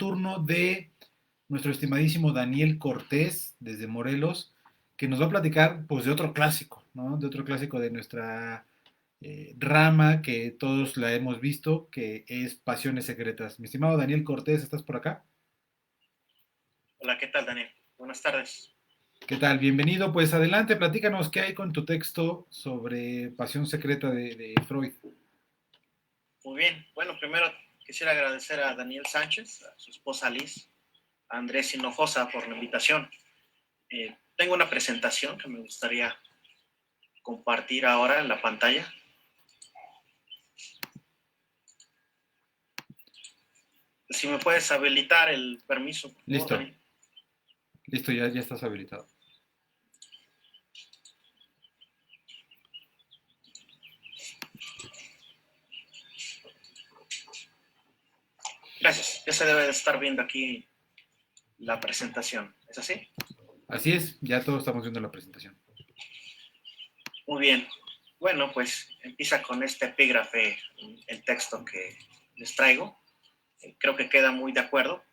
turno de nuestro estimadísimo Daniel Cortés, desde Morelos, que nos va a platicar pues de otro clásico, ¿no? De otro clásico de nuestra rama que todos la hemos visto, que es Pasiones Secretas. Mi estimado Daniel Cortés, ¿estás por acá? Hola, ¿qué tal, Daniel? Buenas tardes. ¿Qué tal? Bienvenido. Pues adelante, platícanos qué hay con tu texto sobre Pasión Secreta de Freud. Muy bien. Bueno, primero quisiera agradecer a Daniel Sánchez, a su esposa Liz, a Andrés Hinojosa por la invitación. Tengo una presentación que me gustaría compartir ahora en la pantalla. Si me puedes habilitar el permiso, por favor, Listo, Daniel. listo, ya estás habilitado. Gracias. Ya se debe de estar viendo aquí la presentación. ¿Es así? Así es, ya todos estamos viendo la presentación. Muy bien. Bueno, pues empieza con este epígrafe el texto que les traigo. Creo que queda muy de acuerdo.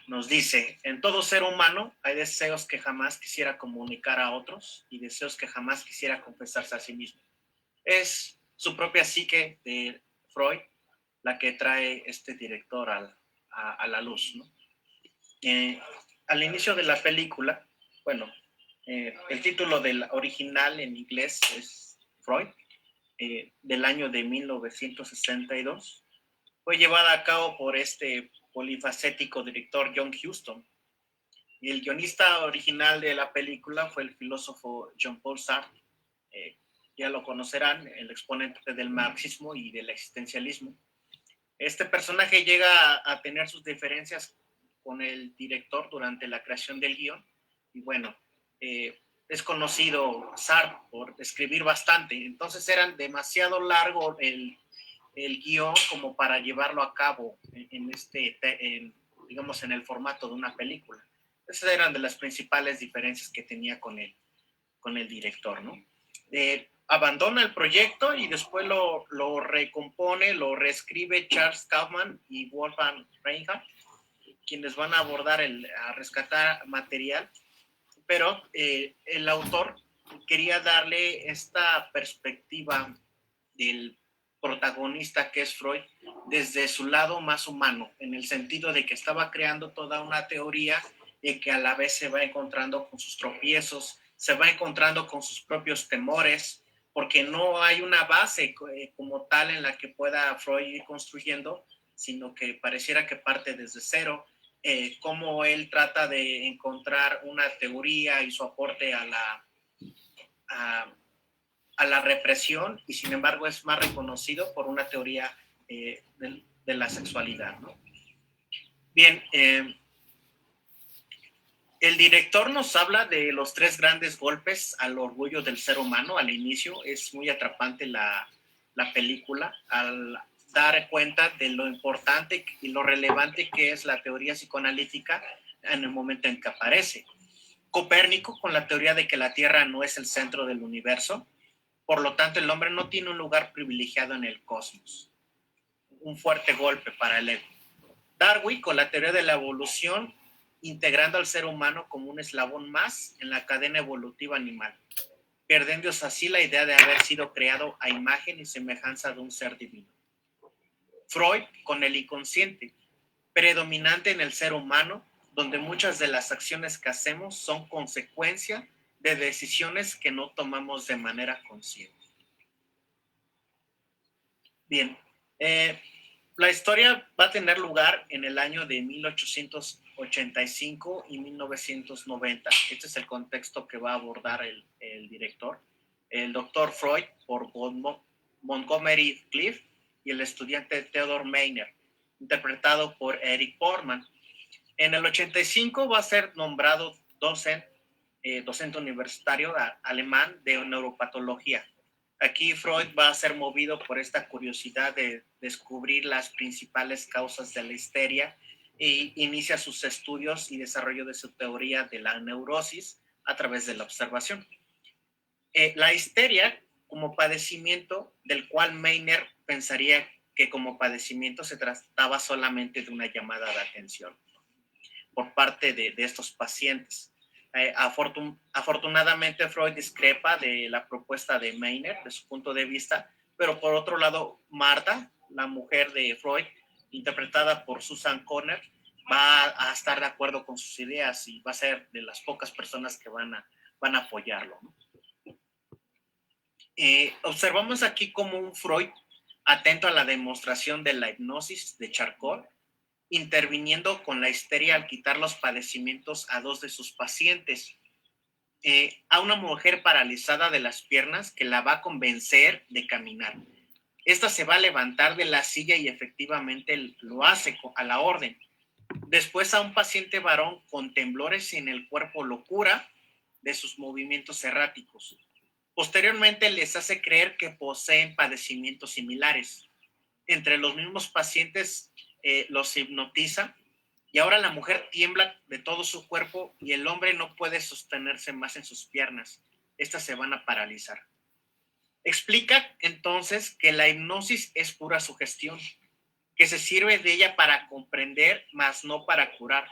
Nos dice, en todo ser humano hay deseos que jamás quisiera comunicar a otros y deseos que jamás quisiera confesarse a sí mismo. Es su propia psique de Freud la que trae este director a la luz, ¿no? Al inicio de la película, bueno, el título del original en inglés es Freud, del año de 1962. Fue llevada a cabo por este polifacético director John Huston. Y el guionista original de la película fue el filósofo Jean-Paul Sartre. Ya lo conocerán, el exponente del marxismo y del existencialismo. Este personaje llega a tener sus diferencias con el director durante la creación del guión. Y bueno, es conocido Sartre por escribir bastante. Entonces eran demasiado largo el guión como para llevarlo a cabo digamos, en el formato de una película. Esas eran de las principales diferencias que tenía con el director, ¿no? Abandona el proyecto y después lo recompone, lo reescribe Charles Kaufman y Wolfgang Reinhardt, quienes van a abordar a rescatar material, pero el autor quería darle esta perspectiva del protagonista que es Freud desde su lado más humano, en el sentido de que estaba creando toda una teoría y que a la vez se va encontrando con sus tropiezos, se va encontrando con sus propios temores, porque no hay una base como tal en la que pueda Freud ir construyendo, sino que pareciera que parte desde cero, cómo él trata de encontrar una teoría y su aporte a, a la represión y sin embargo es más reconocido por una teoría de la sexualidad, ¿no? Bien, el director nos habla de los tres grandes golpes al orgullo del ser humano al inicio. Es muy atrapante la película al dar cuenta de lo importante y lo relevante que es la teoría psicoanalítica en el momento en que aparece. Copérnico con la teoría de que la Tierra no es el centro del universo, por lo tanto el hombre no tiene un lugar privilegiado en el cosmos. Un fuerte golpe para el ego. Darwin con la teoría de la evolución, integrando al ser humano como un eslabón más en la cadena evolutiva animal, perdiendo así la idea de haber sido creado a imagen y semejanza de un ser divino. Freud con el inconsciente, predominante en el ser humano, donde muchas de las acciones que hacemos son consecuencia de decisiones que no tomamos de manera consciente. Bien, la historia va a tener lugar en el año de 1885 y 1990. Este es el contexto que va a abordar el director. El doctor Freud por Montgomery Clift y el estudiante Theodor Meiner, interpretado por Eric Portman. En el 85 va a ser nombrado docente universitario alemán de neuropatología. Aquí Freud va a ser movido por esta curiosidad de descubrir las principales causas de la histeria e inicia sus estudios y desarrollo de su teoría de la neurosis a través de la observación. La histeria como padecimiento del cual Meiner pensaría que como padecimiento se trataba solamente de una llamada de atención por parte de estos pacientes. Afortunadamente Freud discrepa de la propuesta de Meiner, de su punto de vista, pero por otro lado, Marta, la mujer de Freud, interpretada por Susan Conner, va a estar de acuerdo con sus ideas y va a ser de las pocas personas que van a apoyarlo, ¿no? Observamos aquí como un Freud atento a la demostración de la hipnosis de Charcot, interviniendo con la histeria al quitar los padecimientos a dos de sus pacientes. A una mujer paralizada de las piernas que la va a convencer de caminar. Esta se va a levantar de la silla y efectivamente lo hace a la orden. Después a un paciente varón con temblores en el cuerpo lo cura de sus movimientos erráticos. Posteriormente les hace creer que poseen padecimientos similares. Entre los mismos pacientes los hipnotiza y ahora la mujer tiembla de todo su cuerpo y el hombre no puede sostenerse más en sus piernas. Estas se van a paralizar. Explica entonces que la hipnosis es pura sugestión, que se sirve de ella para comprender, mas no para curar,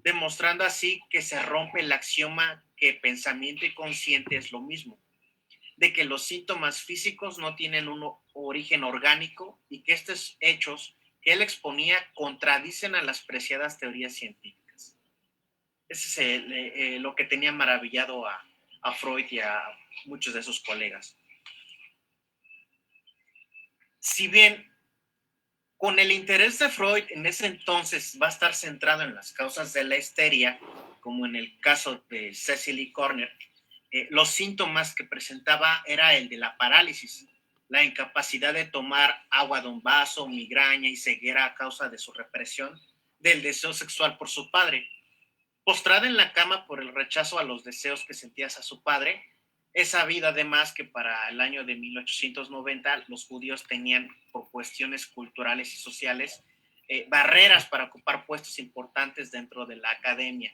demostrando así que se rompe el axioma que pensamiento y consciente es lo mismo, de que los síntomas físicos no tienen un origen orgánico y que estos hechos que él exponía contradicen a las preciadas teorías científicas. Ese es lo que tenía maravillado a Freud y a muchos de sus colegas. Si bien con el interés de Freud en ese entonces va a estar centrado en las causas de la histeria, como en el caso de Cecily Corner, los síntomas que presentaba era el de la parálisis, la incapacidad de tomar agua de un vaso, migraña y ceguera a causa de su represión del deseo sexual por su padre. Postrada en la cama por el rechazo a los deseos que sentía hacia su padre, es sabido además que para el año de 1890 los judíos tenían, por cuestiones culturales y sociales, barreras para ocupar puestos importantes dentro de la academia.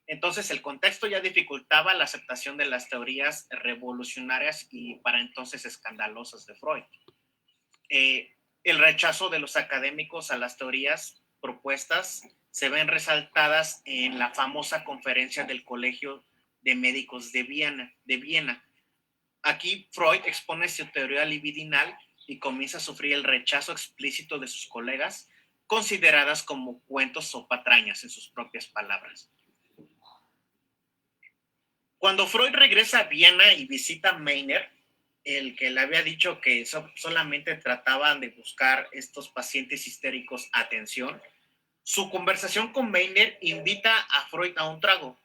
Entonces el contexto ya dificultaba la aceptación de las teorías revolucionarias y para entonces escandalosas de Freud. El rechazo de los académicos a las teorías propuestas se ven resaltadas en la famosa conferencia del Colegio de Médicos de Viena. Aquí Freud expone su teoría libidinal y comienza a sufrir el rechazo explícito de sus colegas, consideradas como cuentos o patrañas, en sus propias palabras. Cuando Freud regresa a Viena y visita a Meiner, el que le había dicho que solamente trataban de buscar estos pacientes histéricos atención, su conversación con Meiner invita a Freud a un trago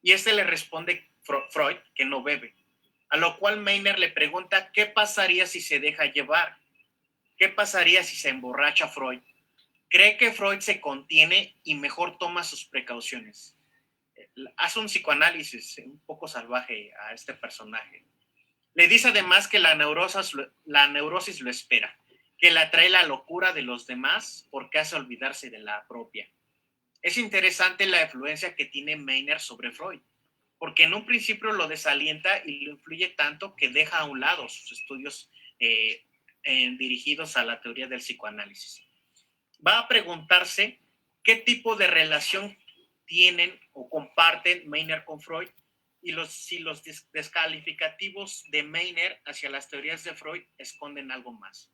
y este le responde Freud que no bebe, a lo cual Meiner le pregunta qué pasaría si se deja llevar, qué pasaría si se emborracha Freud. Cree que Freud se contiene y mejor toma sus precauciones. Hace un psicoanálisis un poco salvaje a este personaje. Le dice además que la neurosis lo espera, que le atrae la locura de los demás porque hace olvidarse de la propia. Es interesante la influencia que tiene Meiner sobre Freud, porque en un principio lo desalienta y lo influye tanto que deja a un lado sus estudios dirigidos a la teoría del psicoanálisis. Va a preguntarse qué tipo de relación tienen o comparten Meiner con Freud y si los descalificativos de Meiner hacia las teorías de Freud esconden algo más.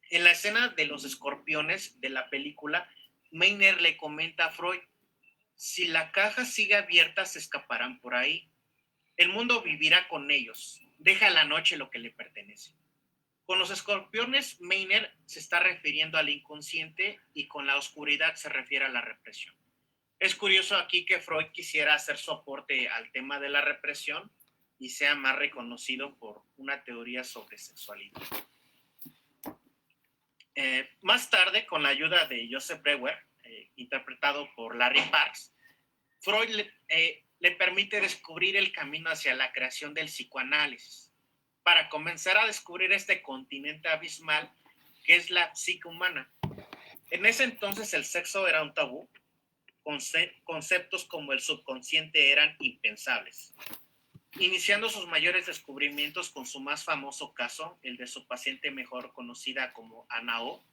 En la escena de los escorpiones de la película, Meiner le comenta a Freud, si la caja sigue abierta se escaparán por ahí. El mundo vivirá con ellos. Deja a la noche lo que le pertenece. Con los escorpiones, Meiner se está refiriendo al inconsciente y con la oscuridad se refiere a la represión. Es curioso aquí que Freud quisiera hacer su aporte al tema de la represión y sea más reconocido por una teoría sobre sexualidad. Más tarde, con la ayuda de Joseph Breuer, interpretado por Larry Parks, Freud le permite descubrir el camino hacia la creación del psicoanálisis, para comenzar a descubrir este continente abismal que es la psique humana. En ese entonces el sexo era un tabú, conceptos como el subconsciente eran impensables. iniciando sus mayores descubrimientos con su más famoso caso, el de su paciente mejor conocida como Anna O,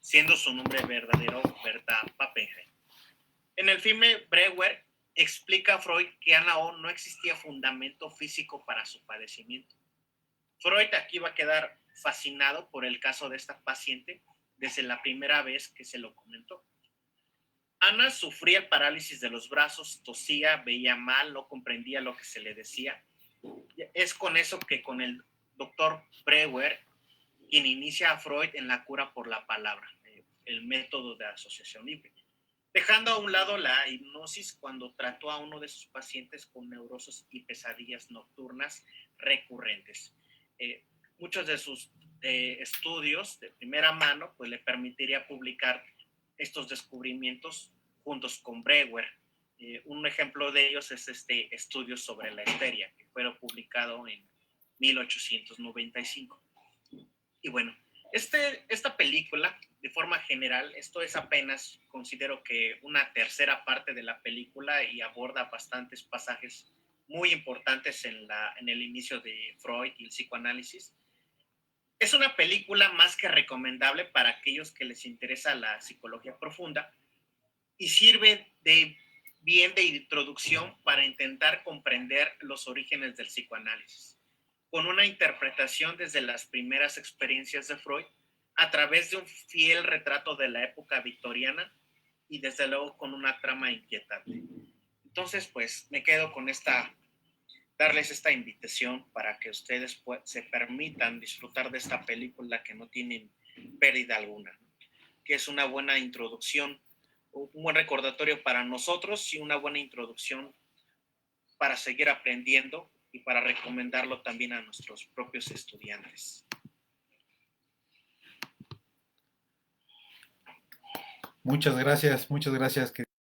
siendo su nombre verdadero Berta Pappenheim. En el filme, Breuer explica a Freud que Anna O no existía fundamento físico para su padecimiento. Freud aquí va a quedar fascinado por el caso de esta paciente desde la primera vez que se lo comentó. Ana sufría parálisis de los brazos, tosía, veía mal, no comprendía lo que se le decía. Es con eso que con el doctor Breuer, quien inicia a Freud en la cura por la palabra, el método de asociación libre, dejando a un lado la hipnosis cuando trató a uno de sus pacientes con neurosis y pesadillas nocturnas recurrentes. Muchos de sus estudios de primera mano pues le permitiría publicar estos descubrimientos juntos con Breuer. Un ejemplo de ellos es este estudio sobre la histeria, que fue publicado en 1895. Y bueno, esta película, de forma general, esto es apenas, considero que una tercera parte de la película y aborda bastantes pasajes muy importantes en el inicio de Freud y el psicoanálisis. Es una película más que recomendable para aquellos que les interesa la psicología profunda y sirve bien de introducción para intentar comprender los orígenes del psicoanálisis, con una interpretación desde las primeras experiencias de Freud a través de un fiel retrato de la época victoriana y desde luego con una trama inquietante. Entonces, pues me quedo con darles esta invitación para que ustedes se permitan disfrutar de esta película que no tienen pérdida alguna, que es una buena introducción, un buen recordatorio para nosotros y una buena introducción para seguir aprendiendo y para recomendarlo también a nuestros propios estudiantes. Muchas gracias,